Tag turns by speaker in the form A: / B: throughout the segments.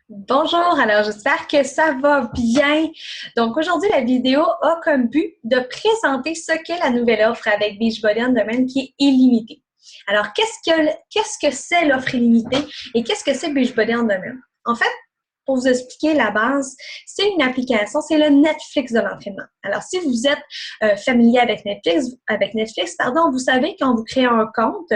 A: Bonjour, alors j'espère que ça va bien. Donc aujourd'hui, la vidéo a comme but de présenter ce qu'est la nouvelle offre avec Beachbody On Demand qui est illimitée. Alors, qu'est-ce que c'est l'offre illimitée et qu'est-ce que c'est Beachbody On Demand? En fait, pour vous expliquer la base, c'est une application, c'est le Netflix de l'entraînement. Alors, si vous êtes familier avec Netflix, vous savez quand vous créez un compte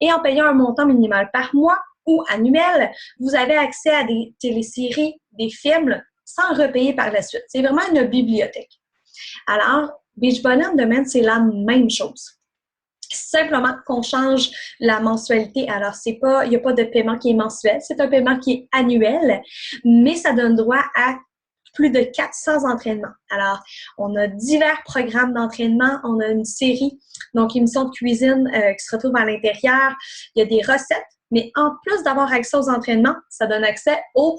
A: et en payant un montant minimal par mois ou annuel, vous avez accès à des téléséries, des films sans repayer par la suite. C'est vraiment une bibliothèque. Alors, Beachbody On Demand, c'est la même chose. Simplement qu'on change la mensualité. Alors, il n'y a pas de paiement qui est mensuel, c'est un paiement qui est annuel, mais ça donne droit à plus de 400 entraînements. Alors, on a divers programmes d'entraînement, on a une série, donc émissions de cuisine qui se retrouvent à l'intérieur. Il y a des recettes, mais en plus d'avoir accès aux entraînements, ça donne accès au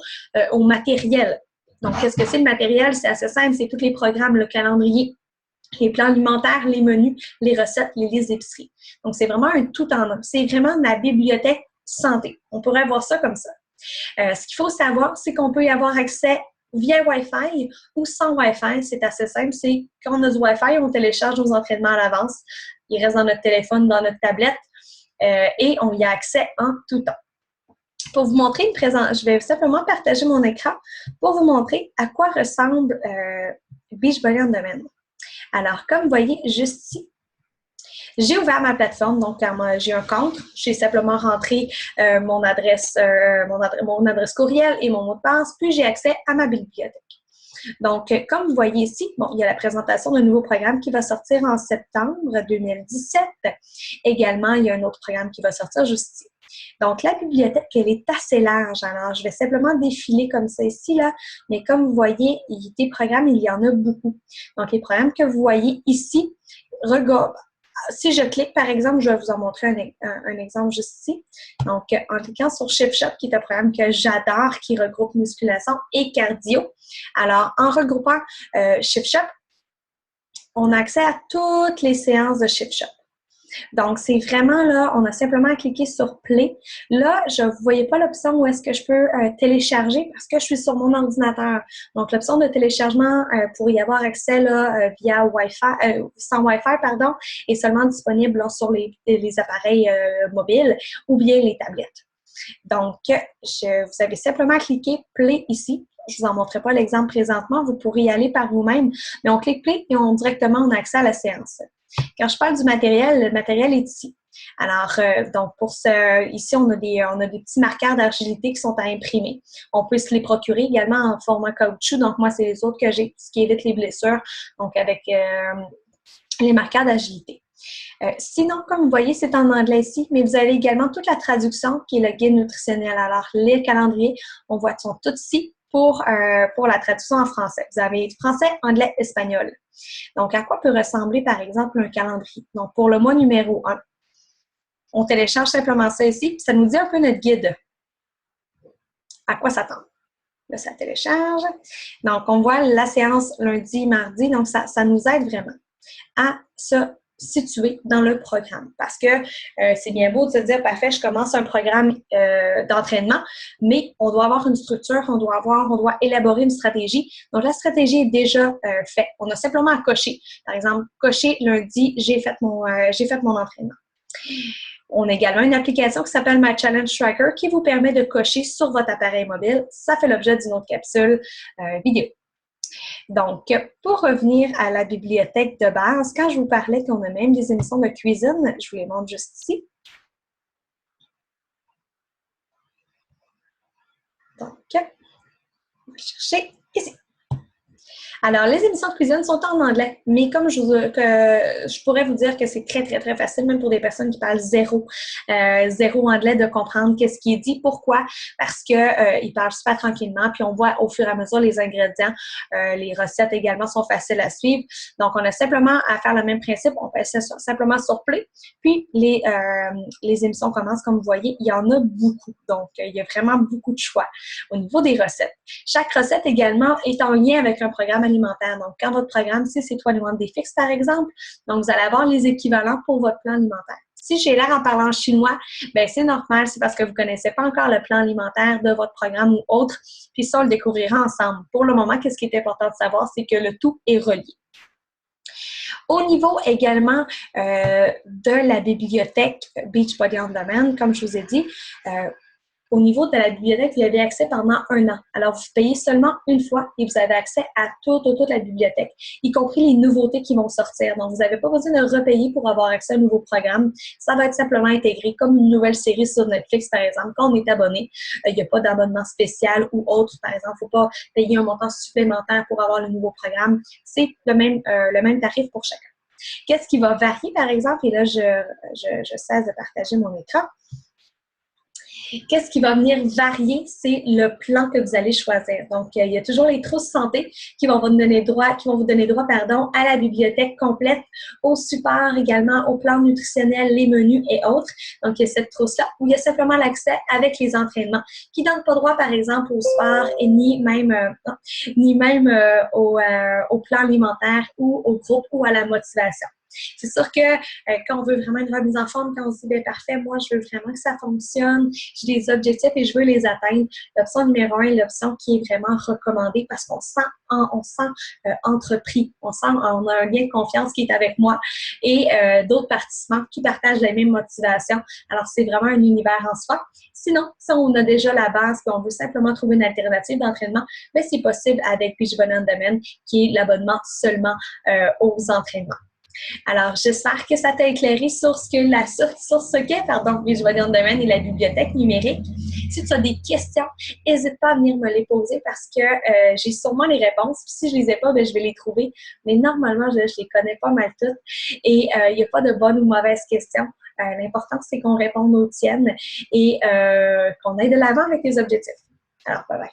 A: matériel. Donc, qu'est-ce que c'est le matériel? C'est assez simple, c'est tous les programmes, le calendrier, les plans alimentaires, les menus, les recettes, les listes d'épicerie. Donc, c'est vraiment un tout en un. C'est vraiment la bibliothèque santé. On pourrait voir ça comme ça. Ce qu'il faut savoir, c'est qu'on peut y avoir accès via Wi-Fi ou sans Wi-Fi. C'est assez simple. C'est quand on a du Wi-Fi, on télécharge nos entraînements à l'avance. Ils restent dans notre téléphone, dans notre tablette et on y a accès en tout temps. Pour vous montrer je vais simplement partager mon écran pour vous montrer à quoi ressemble Beachbody On Demand. Alors, comme vous voyez, juste ici, j'ai ouvert ma plateforme, donc j'ai un compte. J'ai simplement rentré mon adresse courriel et mon mot de passe, puis j'ai accès à ma bibliothèque. Donc, comme vous voyez ici, bon, il y a la présentation d'un nouveau programme qui va sortir en septembre 2017. Également, il y a un autre programme qui va sortir juste ici. Donc, la bibliothèque, elle est assez large. Alors, je vais simplement défiler comme ça ici, là. Mais comme vous voyez, des programmes, il y en a beaucoup. Donc, les programmes que vous voyez ici, si je clique, par exemple, je vais vous en montrer un exemple juste ici. Donc, en cliquant sur Shift Shop, qui est un programme que j'adore, qui regroupe musculation et cardio. Alors, en regroupant Shift Shop, on a accès à toutes les séances de Shift Shop. Donc, c'est vraiment là, on a simplement à cliquer sur Play. Là, je ne voyais pas l'option où est-ce que je peux télécharger parce que je suis sur mon ordinateur. Donc, l'option de téléchargement pour y avoir accès là, via Wi-Fi, sans Wi-Fi, pardon, est seulement disponible là, sur les appareils mobiles ou bien les tablettes. Donc, vous avez simplement cliqué Play ici. Je ne vous en montrerai pas l'exemple présentement, vous pourrez y aller par vous-même, mais on clique Play et directement on a accès à la séance. Quand je parle du matériel, le matériel est ici. Alors, donc ici, on a des petits marqueurs d'agilité qui sont à imprimer. On peut se les procurer également en format caoutchouc. Donc, moi, c'est les autres que j'ai, ce qui évite les blessures, donc avec les marqueurs d'agilité. Sinon, comme vous voyez, c'est en anglais ici, mais vous avez également toute la traduction qui est le guide nutritionnel. Alors, les calendriers, on voit, sont tous ici pour la traduction en français. Vous avez français, anglais, espagnol. Donc, à quoi peut ressembler, par exemple, un calendrier? Donc, pour le mois numéro 1, on télécharge simplement ça ici, puis ça nous dit un peu notre guide. À quoi s'attendre? Là, ça télécharge. Donc, on voit la séance lundi, mardi. Donc, ça nous aide vraiment à se situer dans le programme. Parce que c'est bien beau de se dire, parfait, je commence un programme d'entraînement, mais on doit avoir une structure, on doit élaborer une stratégie. Donc, la stratégie est déjà faite. On a simplement à cocher. Par exemple, cocher lundi, j'ai fait mon entraînement. On a également une application qui s'appelle My Challenge Tracker qui vous permet de cocher sur votre appareil mobile. Ça fait l'objet d'une autre capsule vidéo. Donc, pour revenir à la bibliothèque de base, quand je vous parlais qu'on a même des émissions de cuisine, je vous les montre juste ici. Donc, on va chercher ici. Alors, les émissions de cuisine sont en anglais, mais comme je pourrais vous dire que c'est très, très, très facile, même pour des personnes qui parlent zéro anglais, de comprendre qu'est-ce qui est dit. Pourquoi? Parce qu'ils parlent super tranquillement, puis on voit au fur et à mesure les ingrédients. Les recettes également sont faciles à suivre. Donc, on a simplement à faire le même principe. On passe simplement sur Play. Puis, les émissions commencent, comme vous voyez, il y en a beaucoup. Donc, il y a vraiment beaucoup de choix au niveau des recettes. Chaque recette également est en lien avec un programme alimentaire. Donc, quand votre programme, si c'est 21 Day Fix, par exemple, donc vous allez avoir les équivalents pour votre plan alimentaire. Si j'ai l'air en parlant chinois, ben c'est normal, c'est parce que vous ne connaissez pas encore le plan alimentaire de votre programme ou autre, puis ça, on le découvrira ensemble. Pour le moment, qu'est-ce qui est important de savoir, c'est que le tout est relié. Au niveau également de la bibliothèque Beachbody On Demand, comme je vous ai dit, au niveau de la bibliothèque, vous y avez accès pendant 1 an. Alors, vous payez seulement une fois et vous avez accès à toute la bibliothèque, y compris les nouveautés qui vont sortir. Donc, vous n'avez pas besoin de repayer pour avoir accès à un nouveau programme. Ça va être simplement intégré comme une nouvelle série sur Netflix, par exemple. Quand on est abonné, il n'y a pas d'abonnement spécial ou autre. Par exemple, il ne faut pas payer un montant supplémentaire pour avoir le nouveau programme. C'est le même tarif pour chacun. Qu'est-ce qui va varier, par exemple? Et là, je cesse de partager mon écran. Qu'est-ce qui va venir varier? C'est le plan que vous allez choisir. Donc, il y a toujours les trousses santé qui vont vous donner droit, à la bibliothèque complète, au support également, au plan nutritionnel, les menus et autres. Donc, il y a cette trousse-là où il y a simplement l'accès avec les entraînements qui ne donnent pas droit, par exemple, au sport et ni même au plan alimentaire ou au groupe ou à la motivation. C'est sûr que quand on veut vraiment une remise en forme, quand on se dit, bien, parfait, moi, je veux vraiment que ça fonctionne, j'ai des objectifs et je veux les atteindre, l'option numéro 1 est l'option qui est vraiment recommandée parce qu'on sent entrepris, on a un lien de confiance qui est avec moi et d'autres participants qui partagent les mêmes motivations. Alors, c'est vraiment un univers en soi. Sinon, si on a déjà la base et on veut simplement trouver une alternative d'entraînement, bien, c'est possible avec Beachbody On Demand, qui est l'abonnement seulement aux entraînements. Alors, j'espère que ça t'a éclairé sur ce qu'est Beachbody On Demand et la bibliothèque numérique. Si tu as des questions, n'hésite pas à venir me les poser parce que j'ai sûrement les réponses. Puis si je les ai pas, bien, je vais les trouver. Mais normalement, je les connais pas mal toutes. Et il n'y a pas de bonnes ou mauvaises questions. L'important, c'est qu'on réponde aux tiennes et qu'on aille de l'avant avec les objectifs. Alors, bye bye.